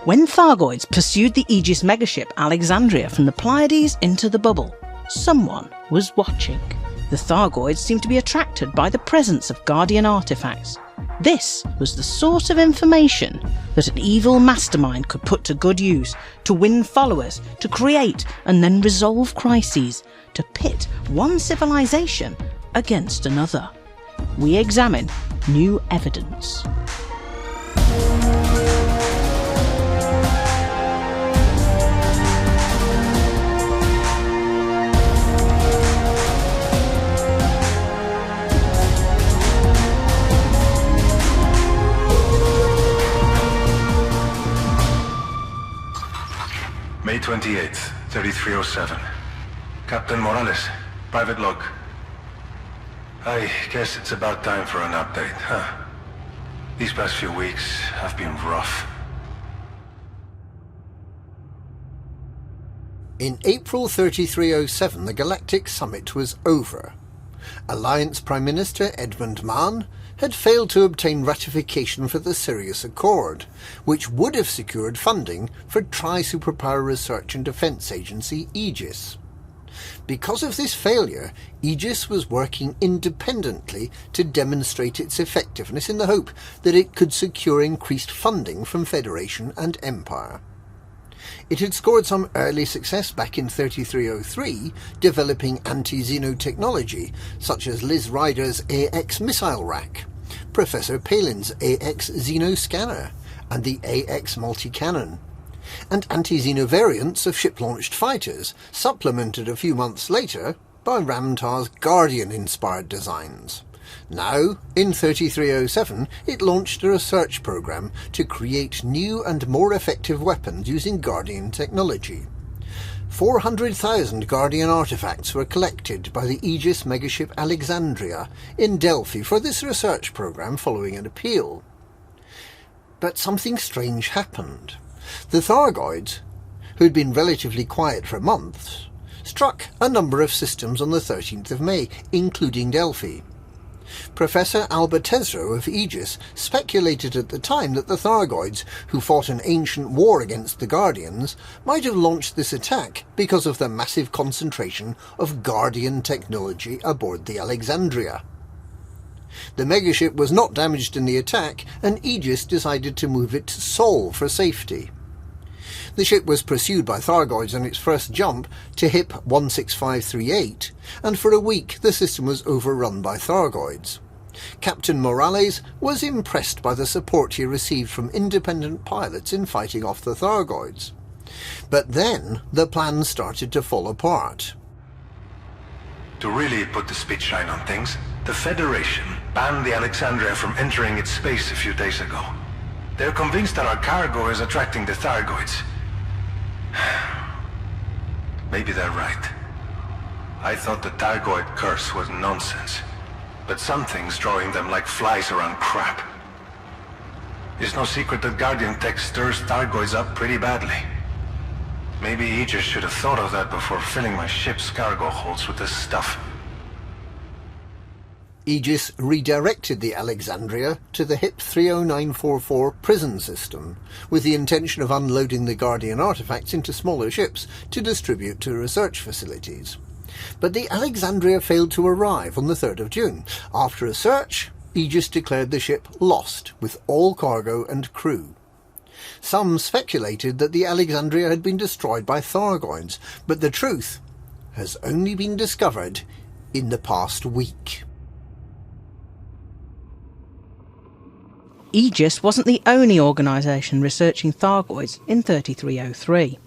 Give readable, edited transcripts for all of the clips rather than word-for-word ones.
When Thargoids pursued the Aegis megaship Alexandria from the Pleiades into the bubble, someone was watching. The Thargoids seemed to be attracted by the presence of Guardian artefacts. This was the sort of information that an evil mastermind could put to good use, to win followers, to create and then resolve crises, to pit one civilization against another. We examine new evidence. May 28th, 3307. Captain Morales, private log. I guess it's about time for an update, huh? These past few weeks have been rough. In April 3307, the Galactic Summit was over. Alliance Prime Minister Edmund Mann had failed to obtain ratification for the Sirius Accord, which would have secured funding for Tri-Superpower Research and Defence Agency Aegis. Because of this failure, Aegis was working independently to demonstrate its effectiveness in the hope that it could secure increased funding from Federation and Empire. It had scored some early success back in 3303, developing anti-Xeno technology, such as Liz Ryder's AX missile rack, Professor Palin's AX Xeno scanner, and the AX multi-cannon, and anti-Xeno variants of ship-launched fighters, supplemented a few months later by Ramtar's Guardian-inspired designs. Now, in 3307, it launched a research program to create new and more effective weapons using Guardian technology. 400,000 Guardian artefacts were collected by the Aegis megaship Alexandria in Delphi for this research program following an appeal. But something strange happened. The Thargoids, who'd been relatively quiet for months, struck a number of systems on the 13th of May, including Delphi. Professor Albert Tesreau of Aegis speculated at the time that the Thargoids, who fought an ancient war against the Guardians, might have launched this attack because of the massive concentration of Guardian technology aboard the Alexandria. The megaship was not damaged in the attack, and Aegis decided to move it to Sol for safety. The ship was pursued by Thargoids on its first jump to HIP 16538, and for a week the system was overrun by Thargoids. Captain Morales was impressed by the support he received from independent pilots in fighting off the Thargoids. But then the plan started to fall apart. To really put the speed shine on things, the Federation banned the Alexandria from entering its space a few days ago. They're convinced that our cargo is attracting the Thargoids. Maybe they're right. I thought the Thargoid curse was nonsense, but something's drawing them like flies around crap. It's no secret that Guardian tech stirs Thargoids up pretty badly. Maybe Aegis should have thought of that before filling my ship's cargo holds with this stuff. Aegis redirected the Alexandria to the HIP 30944 prison system, with the intention of unloading the Guardian artefacts into smaller ships to distribute to research facilities. But the Alexandria failed to arrive on the 3rd of June. After a search, Aegis declared the ship lost, with all cargo and crew. Some speculated that the Alexandria had been destroyed by Thargoids, but the truth has only been discovered in the past week. Aegis wasn't the only organisation researching Thargoids in 3303.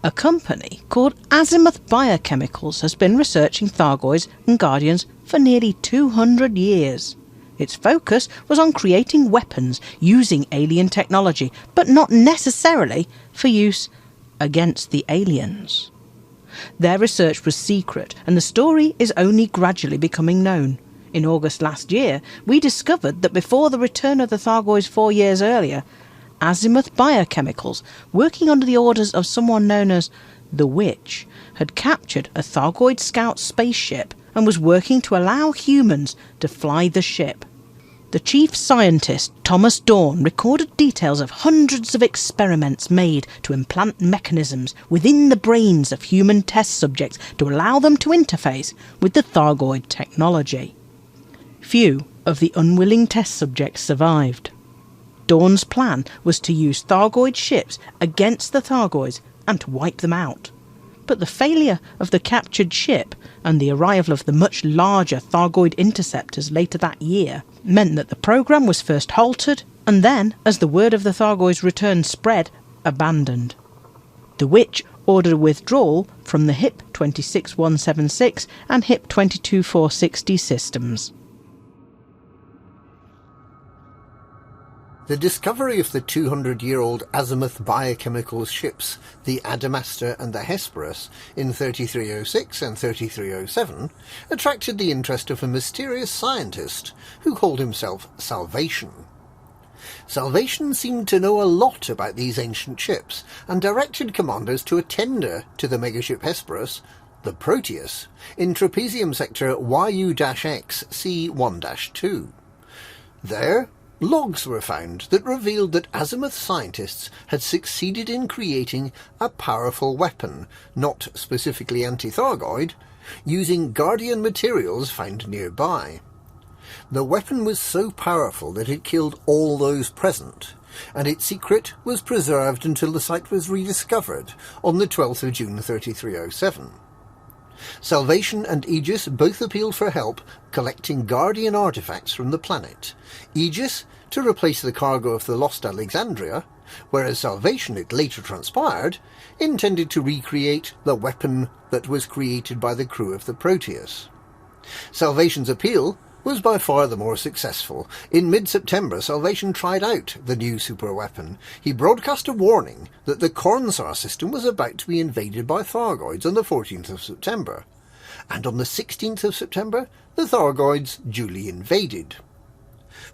A company called Azimuth Biochemicals has been researching Thargoids and Guardians for nearly 200 years. Its focus was on creating weapons using alien technology, but not necessarily for use against the aliens. Their research was secret, and the story is only gradually becoming known. In August last year, we discovered that before the return of the Thargoids 4 years earlier, Azimuth Biochemicals, working under the orders of someone known as the Witch, had captured a Thargoid scout spaceship and was working to allow humans to fly the ship. The chief scientist, Thomas Dawn, recorded details of hundreds of experiments made to implant mechanisms within the brains of human test subjects to allow them to interface with the Thargoid technology. Few of the unwilling test subjects survived. Dawn's plan was to use Thargoid ships against the Thargoids and to wipe them out. But the failure of the captured ship and the arrival of the much larger Thargoid interceptors later that year meant that the programme was first halted and then, as the word of the Thargoids' return spread, abandoned. The Witch ordered a withdrawal from the HIP 26176 and HIP 22460 systems. The discovery of the 200-year-old Azimuth biochemical ships, the Adamastor and the Hesperus, in 3306 and 3307, attracted the interest of a mysterious scientist who called himself Salvation. Salvation seemed to know a lot about these ancient ships and directed commanders to a tender to the megaship Hesperus, the Proteus, in Trapezium Sector YU-X C1-2. There, logs were found that revealed that Azimuth scientists had succeeded in creating a powerful weapon, not specifically anti-Thargoid, using Guardian materials found nearby. The weapon was so powerful that it killed all those present, and its secret was preserved until the site was rediscovered on the 12th of June 3307. Salvation and Aegis both appealed for help collecting Guardian artefacts from the planet. Aegis to replace the cargo of the lost Alexandria, whereas Salvation, it later transpired, intended to recreate the weapon that was created by the crew of the Proteus. Salvation's appeal was by far the more successful. In mid-September, Salvation tried out the new superweapon. He broadcast a warning that the Cornsar system was about to be invaded by Thargoids on the 14th of September. And on the 16th of September, the Thargoids duly invaded.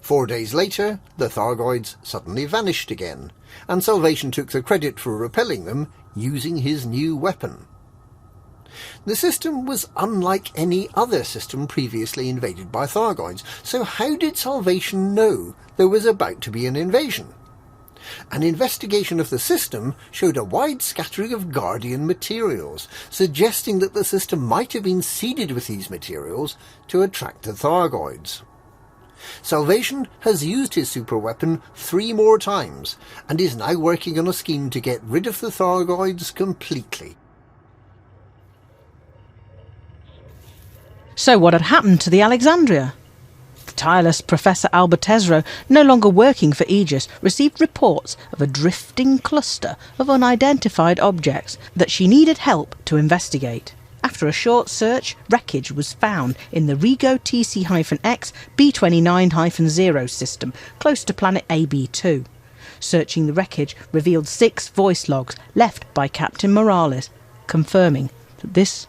4 days later, the Thargoids suddenly vanished again, and Salvation took the credit for repelling them using his new weapon. The system was unlike any other system previously invaded by Thargoids, so how did Salvation know there was about to be an invasion? An investigation of the system showed a wide scattering of Guardian materials, suggesting that the system might have been seeded with these materials to attract the Thargoids. Salvation has used his superweapon 3 more times, and is now working on a scheme to get rid of the Thargoids completely. So what had happened to the Alexandria? The tireless Professor Albertesro, no longer working for Aegis, received reports of a drifting cluster of unidentified objects that she needed help to investigate. After a short search, wreckage was found in the Rigo TC-X B29-0 system, close to planet AB2. Searching the wreckage revealed 6 voice logs left by Captain Morales, confirming that this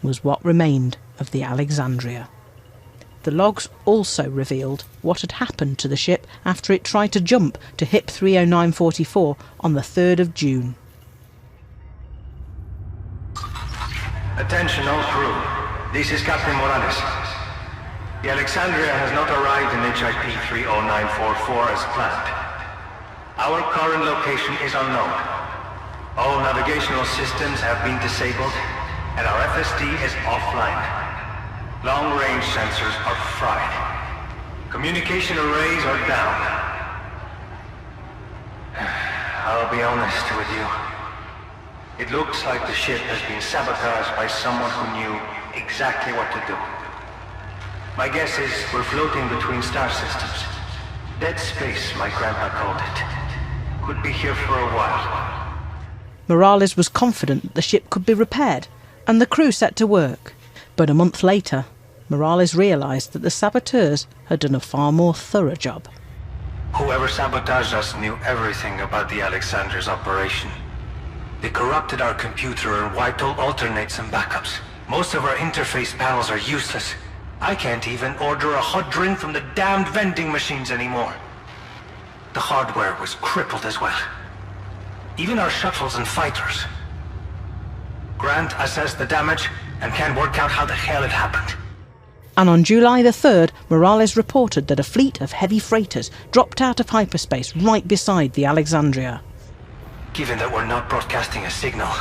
was what remained of the Alexandria. The logs also revealed what had happened to the ship after it tried to jump to HIP 30944 on the 3rd of June. Attention all crew, this is Captain Morales. The Alexandria has not arrived in HIP 30944 as planned. Our current location is unknown. All navigational systems have been disabled, and our FSD is offline. Long-range sensors are fried. Communication arrays are down. I'll be honest with you. It looks like the ship has been sabotaged by someone who knew exactly what to do. My guess is we're floating between star systems. Dead space, my grandpa called it. Could be here for a while. Morales was confident that the ship could be repaired, and the crew set to work. But a month later, Morales realised that the saboteurs had done a far more thorough job. Whoever sabotaged us knew everything about the Alexander's operation. They corrupted our computer and wiped all alternates and backups. Most of our interface panels are useless. I can't even order a hot drink from the damned vending machines anymore. The hardware was crippled as well. Even our shuttles and fighters. Grant assessed the damage and can't work out how the hell it happened. And on July the 3rd, Morales reported that a fleet of heavy freighters dropped out of hyperspace right beside the Alexandria. Given that we're not broadcasting a signal,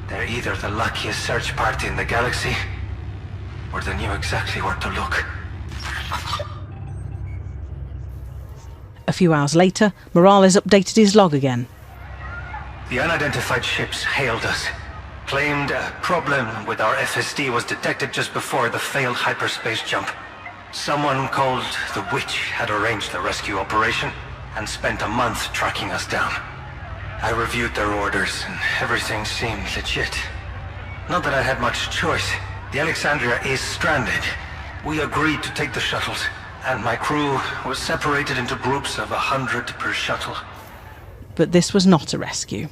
they're either the luckiest search party in the galaxy, or they knew exactly where to look. A few hours later, Morales updated his log again. The unidentified ships hailed us, claimed a problem with our FSD was detected just before the failed hyperspace jump. Someone called the Witch had arranged the rescue operation and spent a month tracking us down. I reviewed their orders and everything seemed legit. Not that I had much choice. The Alexandria is stranded. We agreed to take the shuttles, and my crew was separated into groups of 100 per shuttle. But this was not a rescue.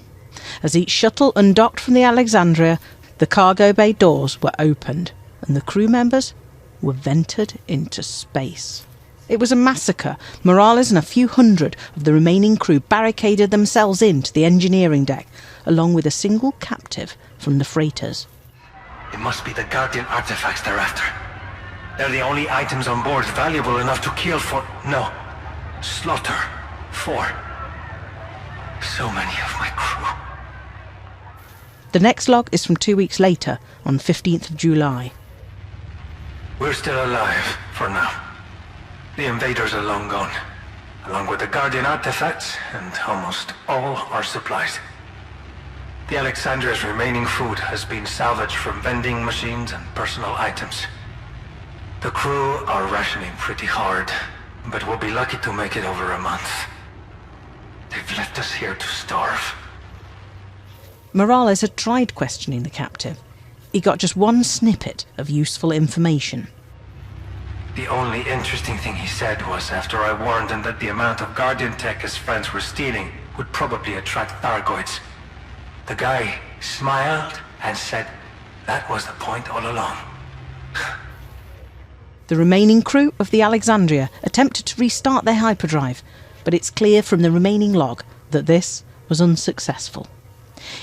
As each shuttle undocked from the Alexandria, the cargo bay doors were opened, and the crew members were vented into space. It was a massacre. Morales and a few hundred of the remaining crew barricaded themselves into the engineering deck, along with a single captive from the freighters. It must be the Guardian artifacts they're after. They're the only items on board valuable enough to kill for... no, slaughter for so many of my crew. The next log is from 2 weeks later, on 15th of July. We're still alive, for now. The invaders are long gone, along with the Guardian artifacts and almost all our supplies. The Alexandria's remaining food has been salvaged from vending machines and personal items. The crew are rationing pretty hard, but we'll be lucky to make it over a month. They've left us here to starve. Morales had tried questioning the captive. He got just one snippet of useful information. The only interesting thing he said was after I warned him that the amount of Guardian tech his friends were stealing would probably attract Thargoids. The guy smiled and said that was the point all along. The remaining crew of the Alexandria attempted to restart their hyperdrive, but it's clear from the remaining log that this was unsuccessful.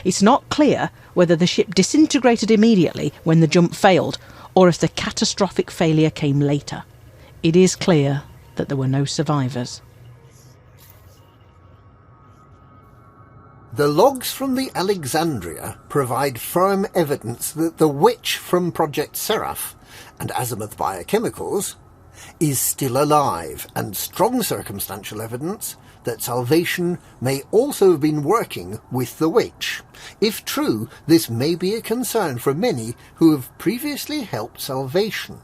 It's not clear whether the ship disintegrated immediately when the jump failed, or if the catastrophic failure came later. It is clear that there were no survivors. The logs from the Alexandria provide firm evidence that the Witch from Project Seraph and Azimuth Biochemicals is still alive, and strong circumstantial evidence that Salvation may also have been working with the Witch. If true, this may be a concern for many who have previously helped Salvation.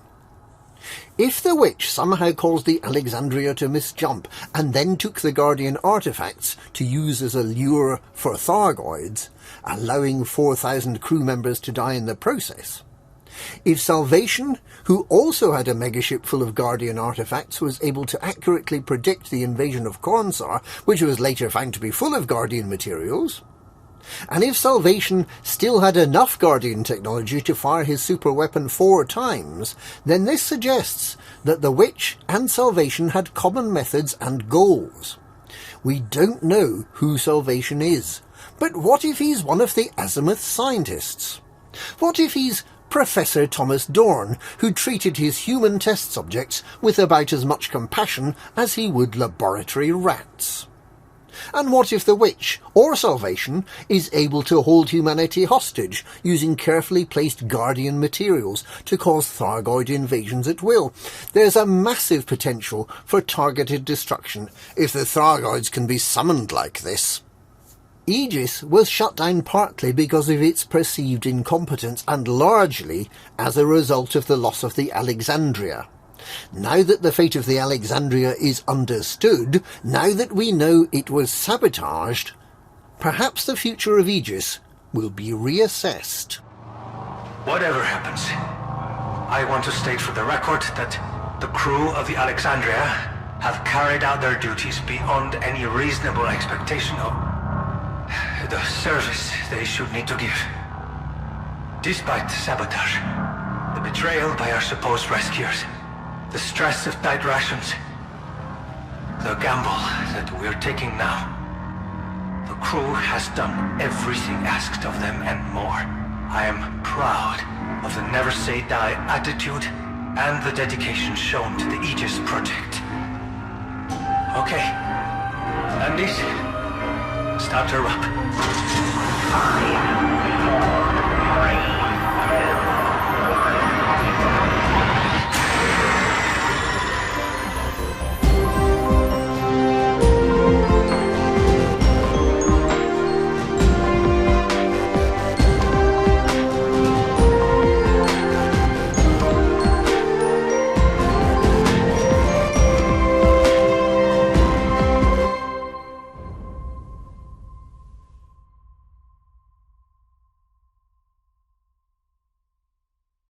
If the Witch somehow caused the Alexandria to misjump and then took the Guardian artifacts to use as a lure for Thargoids, allowing 4,000 crew members to die in the process, if Salvation, who also had a megaship full of Guardian artifacts, was able to accurately predict the invasion of Cornsar, which was later found to be full of Guardian materials, and if Salvation still had enough Guardian technology to fire his superweapon 4 times, then this suggests that the Witch and Salvation had common methods and goals. We don't know who Salvation is, but what if he's one of the Azimuth scientists? What if he's Professor Thomas Dorn, who treated his human test subjects with about as much compassion as he would laboratory rats? And what if the Witch, or Salvation, is able to hold humanity hostage, using carefully placed Guardian materials to cause Thargoid invasions at will? There's a massive potential for targeted destruction if the Thargoids can be summoned like this. Aegis was shut down partly because of its perceived incompetence and largely as a result of the loss of the Alexandria. Now that the fate of the Alexandria is understood, now that we know it was sabotaged, perhaps the future of Aegis will be reassessed. Whatever happens, I want to state for the record that the crew of the Alexandria have carried out their duties beyond any reasonable expectation of the service they should need to give. Despite the sabotage, the betrayal by our supposed rescuers, the stress of tight rations, the gamble that we're taking now, the crew has done everything asked of them and more. I am proud of the never say die attitude and the dedication shown to the Aegis project. Okay. Andis, start her up. I am